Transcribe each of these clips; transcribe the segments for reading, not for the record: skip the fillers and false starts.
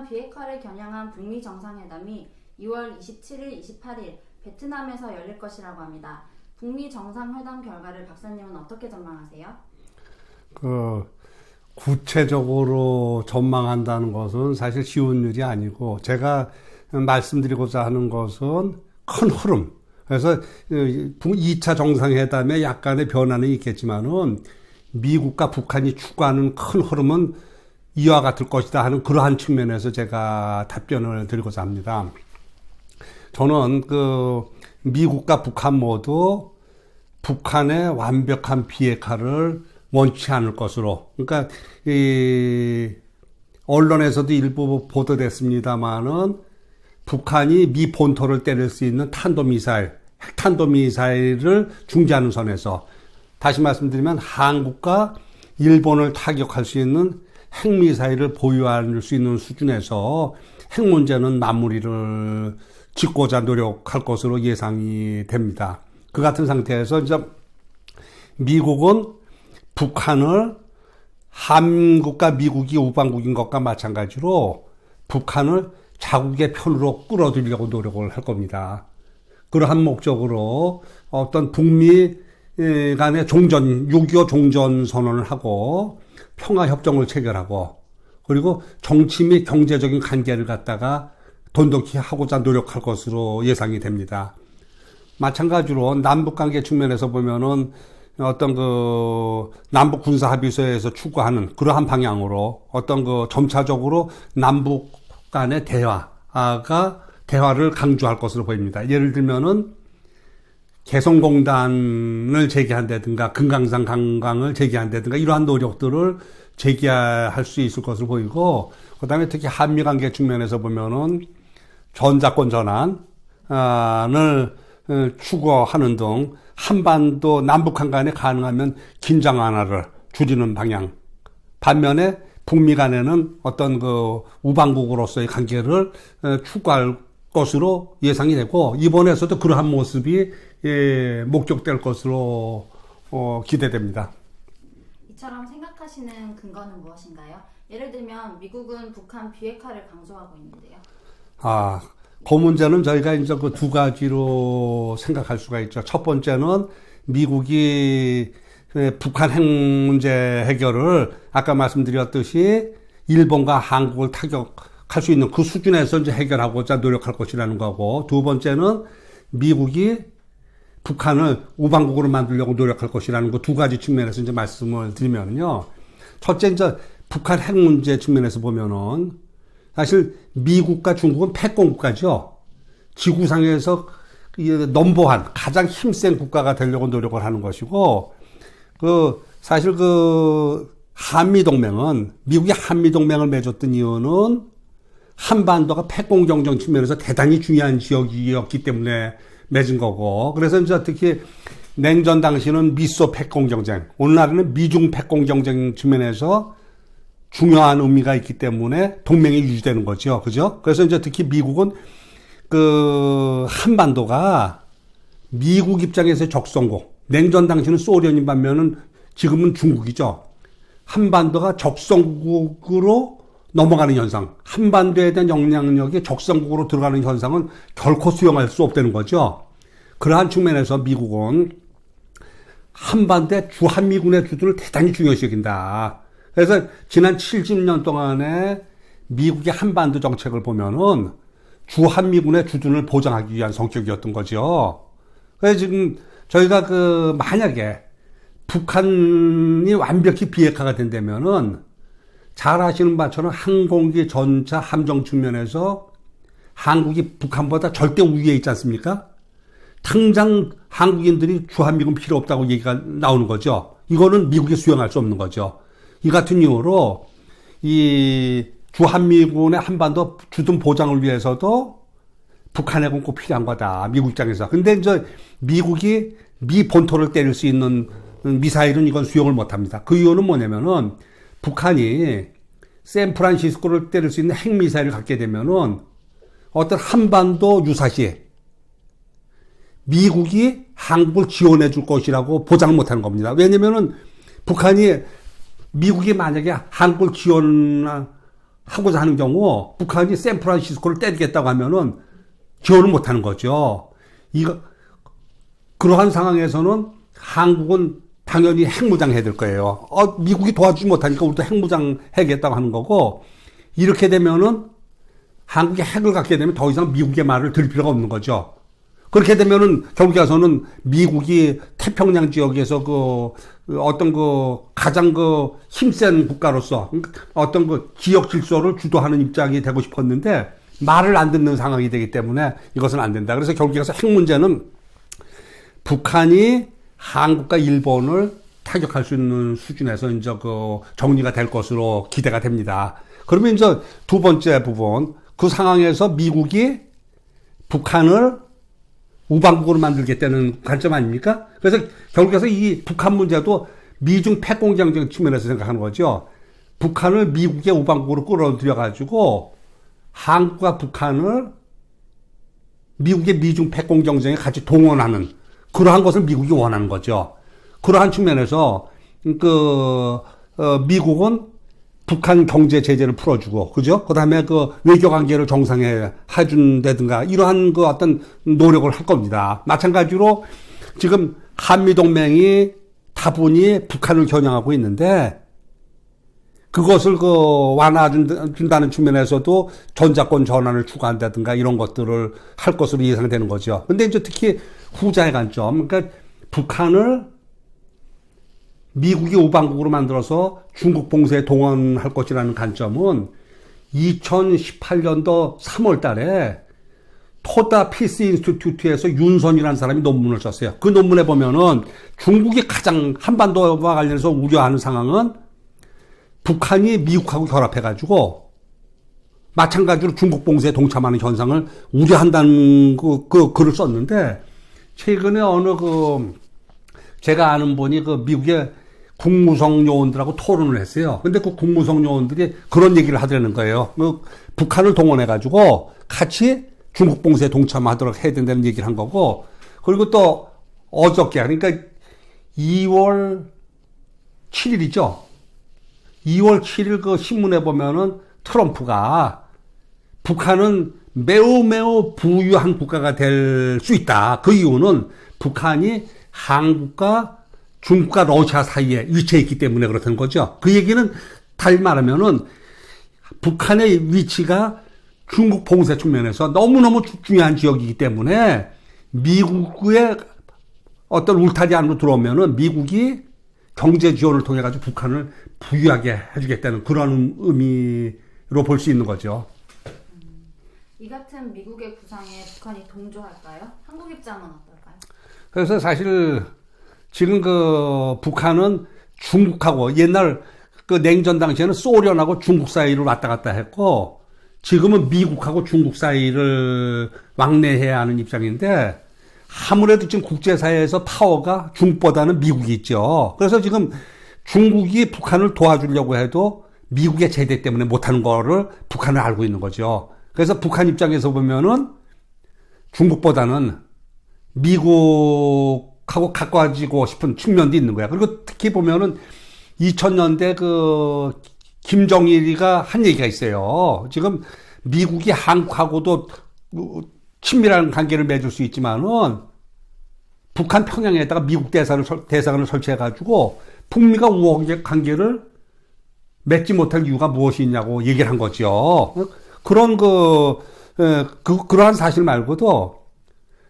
북한 비핵화를 겨냥한 북미 정상회담이 2월 27일, 28일 베트남에서 열릴 것이라고 합니다. 북미 정상회담 결과를 박사님은 어떻게 전망하세요? 구체적으로 전망한다는 것은 사실 쉬운 일이 아니고, 제가 말씀드리고자 하는 것은 큰 흐름. 그래서 2차 정상회담에 약간의 변화는 있겠지만은 미국과 북한이 추구하는 큰 흐름은 이와 같을 것이다 하는 그러한 측면에서 제가 답변을 드리고자 합니다. 저는 미국과 북한 모두 북한의 완벽한 비핵화를 원치 않을 것으로, 그러니까 언론에서도 일부 보도됐습니다마는 북한이 미 본토를 때릴 수 있는 핵탄도미사일을 중지하는 선에서, 다시 말씀드리면 한국과 일본을 타격할 수 있는 핵미사일을 보유할 수 있는 수준에서 핵 문제는 마무리를 짓고자 노력할 것으로 예상이 됩니다. 그 같은 상태에서 이제 미국은 북한을 한국과 미국이 우방국인 것과 마찬가지로 북한을 자국의 편으로 끌어들이려고 노력을 할 겁니다. 그러한 목적으로 어떤 북미 간의 종전, 6.25 종전 선언을 하고 평화협정을 체결하고, 그리고 정치 및 경제적인 관계를 갖다가 돈독히 하고자 노력할 것으로 예상이 됩니다. 마찬가지로 남북관계 측면에서 보면은 어떤 남북 군사합의서에서 추구하는 그러한 방향으로 어떤 점차적으로 남북 간의 대화를 강조할 것으로 보입니다. 예를 들면은 개성공단을 재개한다든가 금강산 관광을 재개한다든가 이러한 노력들을 재개할 수 있을 것으로 보이고, 그다음에 특히 한미 관계 측면에서 보면은 전자권 전환을 추구하는 등 한반도 남북한 간에 가능하면 긴장 완화를 줄이는 방향, 반면에 북미 간에는 어떤 우방국으로서의 관계를 추구할 것으로 예상이 되고, 이번에서도 그러한 모습이 목격될 것으로 기대됩니다. 이처럼 생각하시는 근거는 무엇인가요? 예를 들면 미국은 북한 비핵화를 강조하고 있는데요. 그 문제는 저희가 이제 두 가지로 생각할 수가 있죠. 첫 번째는 미국이 북한 핵 문제 해결을 아까 말씀드렸듯이 일본과 한국을 타격할 수 있는 그 수준에서 이제 해결하고자 노력할 것이라는 거고, 두 번째는 미국이 북한을 우방국으로 만들려고 노력할 것이라는 그 두 가지 측면에서 이제 말씀을 드리면요. 첫째, 이제 북한 핵 문제 측면에서 보면은 사실 미국과 중국은 패권국가죠. 지구상에서 넘버한 가장 힘센 국가가 되려고 노력을 하는 것이고, 사실 한미동맹은, 미국이 한미동맹을 맺었던 이유는 한반도가 패권 경쟁 측면에서 대단히 중요한 지역이었기 때문에 맺은 거고, 그래서 이제 특히 냉전 당시는 미소 패권 경쟁, 오늘날에는 미중 패권 경쟁 측면에서 중요한 의미가 있기 때문에 동맹이 유지되는 거죠. 그죠? 그래서 이제 특히 미국은 한반도가 미국 입장에서의 적성국, 냉전 당시는 소련인 반면은 지금은 중국이죠. 한반도가 적성국으로 넘어가는 현상, 한반도에 대한 영향력이 적성국으로 들어가는 현상은 결코 수용할 수 없다는 거죠. 그러한 측면에서 미국은 한반도의 주한미군의 주도를 대단히 중요시 여긴다. 그래서 지난 70년 동안에 미국의 한반도 정책을 보면은 주한미군의 주둔을 보장하기 위한 성격이었던 거죠. 그래서 지금 저희가 만약에 북한이 완벽히 비핵화가 된다면은 잘 아시는 바처럼 항공기, 전차, 함정 측면에서 한국이 북한보다 절대 우위에 있지 않습니까? 당장 한국인들이 주한미군 필요 없다고 얘기가 나오는 거죠. 이거는 미국이 수용할 수 없는 거죠. 이 같은 이유로 이 주한미군의 한반도 주둔 보장을 위해서도 북한의 군 꼭 필요한 거다. 미국 입장에서. 근데 이제 미국이 미 본토를 때릴 수 있는 미사일은 이건 수용을 못 합니다. 그 이유는 뭐냐면은 북한이 샌프란시스코를 때릴 수 있는 핵미사일을 갖게 되면은 어떤 한반도 유사시 미국이 한국을 지원해 줄 것이라고 보장을 못 하는 겁니다. 왜냐면은 북한이 미국이 만약에 한국을 지원할 하고자 하는 경우 북한이 샌프란시스코를 때리겠다고 하면은 지원을 못하는 거죠. 그러한 상황에서는 한국은 당연히 핵무장 해야 될 거예요. 미국이 도와주지 못하니까 우리도 핵무장 해야겠다고 하는 거고, 이렇게 되면은 한국이 핵을 갖게 되면 더 이상 미국의 말을 들을 필요가 없는 거죠. 그렇게 되면은 결국에 가서는 미국이 태평양 지역에서 어떤 가장 힘센 국가로서 어떤 지역 질서를 주도하는 입장이 되고 싶었는데 말을 안 듣는 상황이 되기 때문에 이것은 안 된다. 그래서 결국에 가서 핵 문제는 북한이 한국과 일본을 타격할 수 있는 수준에서 이제 정리가 될 것으로 기대가 됩니다. 그러면 이제 두 번째 부분, 그 상황에서 미국이 북한을 우방국으로 만들겠다는 관점 아닙니까? 그래서 결국에서 이 북한 문제도 미중 패공경쟁 측면에서 생각하는 거죠. 북한을 미국의 우방국으로 끌어들여가지고 한국과 북한을 미국의 미중 패공경쟁에 같이 동원하는 그러한 것을 미국이 원하는 거죠. 그러한 측면에서 미국은 북한 경제 제재를 풀어주고, 그죠? 그 다음에 외교 관계를 정상에 해준다든가, 이러한 어떤 노력을 할 겁니다. 마찬가지로 지금 한미동맹이 다분히 북한을 겨냥하고 있는데, 그것을 완화준다는 측면에서도 전자권 전환을 추구한다든가 이런 것들을 할 것으로 예상되는 거죠. 근데 이제 특히 후자의 관점, 그러니까 북한을 미국이 우방국으로 만들어서 중국 봉쇄에 동원할 것이라는 관점은 2018년도 3월 달에 토다 피스 인스티튜트에서 윤선이라는 사람이 논문을 썼어요. 그 논문에 보면은 중국이 가장 한반도와 관련해서 우려하는 상황은 북한이 미국하고 결합해가지고 마찬가지로 중국 봉쇄에 동참하는 현상을 우려한다는 글을 썼는데, 최근에 제가 아는 분이 미국의 국무성 요원들하고 토론을 했어요. 근데 그 국무성 요원들이 그런 얘기를 하더라는 거예요. 북한을 동원해가지고 같이 중국 봉쇄에 동참하도록 해야 된다는 얘기를 한 거고, 그리고 또 어저께, 그러니까 2월 7일이죠. 2월 7일 신문에 보면은 트럼프가 북한은 매우 부유한 국가가 될 수 있다. 그 이유는 북한이 한국과 중국과 러시아 사이에 위치해 있기 때문에 그렇다는 거죠. 그 얘기는 달리 말하면은 북한의 위치가 중국 봉쇄 측면에서 너무너무 중요한 지역이기 때문에 미국의 어떤 울타리 안으로 들어오면은 미국이 경제 지원을 통해 가지고 북한을 부유하게 해주겠다는 그런 의미로 볼 수 있는 거죠. 이 같은 미국의 구상에 북한이 동조할까요? 한국 입장은 어떨까요? 그래서 사실 지금 북한은 중국하고 옛날 냉전 당시에는 소련하고 중국 사이를 왔다 갔다 했고, 지금은 미국하고 중국 사이를 왕래해야 하는 입장인데, 아무래도 지금 국제사회에서 파워가 중국보다는 미국이 있죠. 그래서 지금 중국이 북한을 도와주려고 해도 미국의 제재 때문에 못하는 거를 북한은 알고 있는 거죠. 그래서 북한 입장에서 보면은 중국보다는 미국하고 가까워지고 싶은 측면도 있는 거야. 그리고 특히 보면은 2000년대 김정일이가 한 얘기가 있어요. 지금 미국이 한국하고도 친밀한 관계를 맺을 수 있지만은 북한 평양에다가 미국 대사관을 설치해가지고 북미가 우호 관계를 맺지 못할 이유가 무엇이 있냐고 얘기를 한 거죠. 그런 그러한 사실 말고도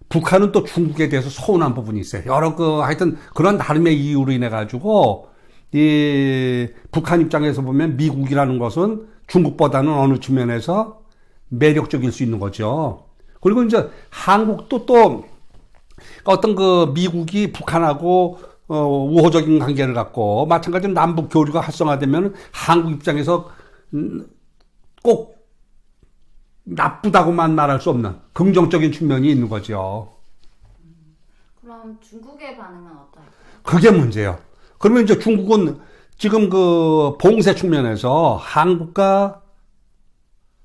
북한은 또 중국에 대해서 서운한 부분이 있어요. 여러 하여튼 그런 나름의 이유로 인해가지고 이 북한 입장에서 보면 미국이라는 것은 중국보다는 어느 측면에서 매력적일 수 있는 거죠. 그리고 이제 한국도 또 어떤 미국이 북한하고 우호적인 관계를 갖고 마찬가지로 남북 교류가 활성화되면 한국 입장에서 꼭 나쁘다고만 말할 수 없는 긍정적인 측면이 있는 거죠. 그럼 중국의 반응은 어떨까요? 그게 문제예요. 그러면 이제 중국은 지금 봉쇄 측면에서 한국과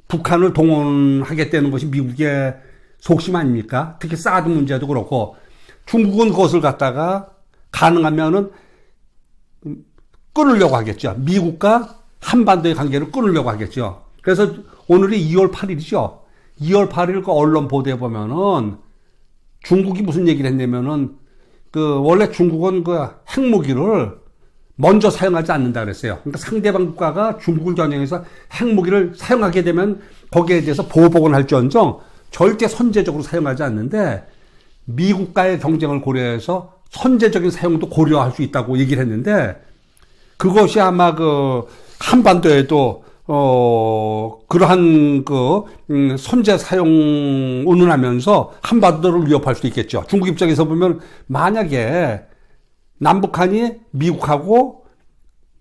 북한을 동원하겠다는 것이 미국의 속심 아닙니까? 특히 사드 문제도 그렇고, 중국은 그것을 갖다가 가능하면은 끊으려고 하겠죠. 미국과 한반도의 관계를 끊으려고 하겠죠. 그래서 오늘이 2월 8일이죠. 2월 8일 그 언론 보도에 보면은 중국이 무슨 얘기를 했냐면은 그 원래 중국은 그 핵무기를 먼저 사용하지 않는다 그랬어요. 그러니까 상대방 국가가 중국을 겨냥해서 핵무기를 사용하게 되면 거기에 대해서 보복은 할지언정 절대 선제적으로 사용하지 않는데 미국과의 경쟁을 고려해서 선제적인 사용도 고려할 수 있다고 얘기를 했는데 그것이 아마 그 한반도에도 그러한 선제 사용 운운하면서 한반도를 위협할 수도 있겠죠. 중국 입장에서 보면 만약에 남북한이 미국하고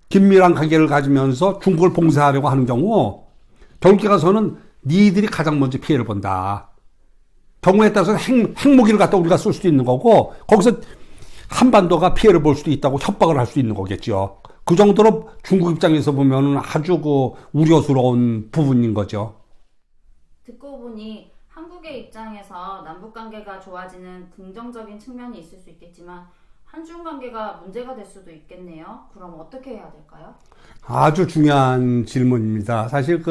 긴밀한 관계를 가지면서 중국을 봉쇄하려고 하는 경우 결국에 가서는 니들이 가장 먼저 피해를 본다. 경우에 따라서 핵무기를 갖다 우리가 쓸 수도 있는 거고 거기서 한반도가 피해를 볼 수도 있다고 협박을 할 수 있는 거겠죠. 그 정도로 중국 입장에서 보면 아주 우려스러운 부분인 거죠. 듣고 보니 한국의 입장에서 남북 관계가 좋아지는 긍정적인 측면이 있을 수 있겠지만 한중 관계가 문제가 될 수도 있겠네요. 그럼 어떻게 해야 될까요? 아주 중요한 질문입니다. 사실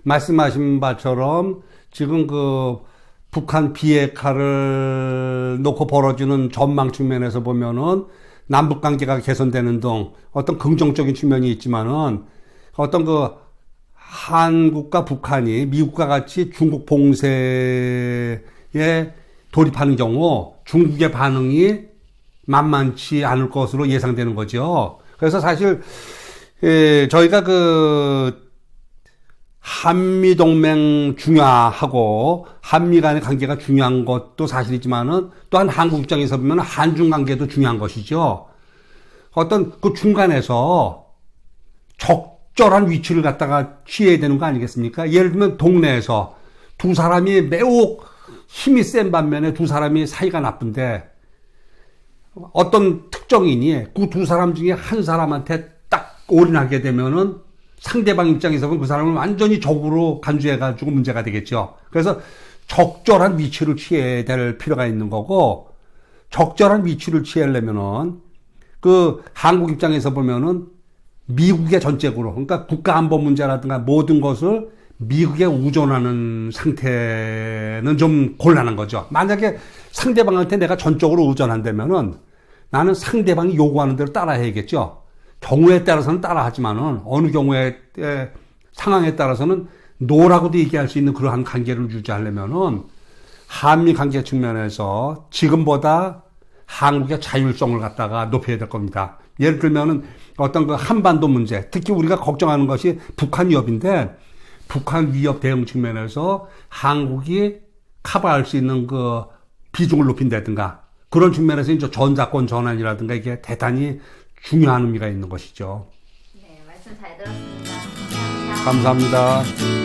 말씀하신 바처럼 지금 북한 비핵화를 놓고 벌어지는 전망 측면에서 보면은 남북 관계가 개선되는 등 어떤 긍정적인 측면이 있지만은 어떤 한국과 북한이 미국과 같이 중국 봉쇄에 돌입하는 경우 중국의 반응이 만만치 않을 것으로 예상되는 거죠. 그래서 사실 저희가 한미동맹 중요하고 한미 간의 관계가 중요한 것도 사실이지만은 또한 한국 입장에서 보면 한중 관계도 중요한 것이죠. 어떤 그 중간에서 적절한 위치를 갖다가 취해야 되는 거 아니겠습니까? 예를 들면 동네에서 두 사람이 매우 힘이 센 반면에 두 사람이 사이가 나쁜데 어떤 특정인이 그 두 사람 중에 한 사람한테 딱 올인하게 되면은 상대방 입장에서 보면 그 사람을 완전히 적으로 간주해가지고 문제가 되겠죠. 그래서 적절한 위치를 취해야 될 필요가 있는 거고, 적절한 위치를 취하려면은, 한국 입장에서 보면은, 미국의 전적으로, 그러니까 국가안보 문제라든가 모든 것을 미국에 의존하는 상태는 좀 곤란한 거죠. 만약에 상대방한테 내가 전적으로 의존한다면은, 나는 상대방이 요구하는 대로 따라해야겠죠. 경우에 따라서는 따라하지만은 어느 경우에 상황에 따라서는 노라고도 얘기할 수 있는 그러한 관계를 유지하려면은 한미 관계 측면에서 지금보다 한국의 자율성을 갖다가 높여야 될 겁니다. 예를 들면은 어떤 한반도 문제, 특히 우리가 걱정하는 것이 북한 위협인데 북한 위협 대응 측면에서 한국이 커버할 수 있는 비중을 높인다든가 그런 측면에서 이제 전자권 전환이라든가 이게 대단히 중요한 의미가 있는 것이죠. 네, 말씀 잘 들었습니다. 감사합니다.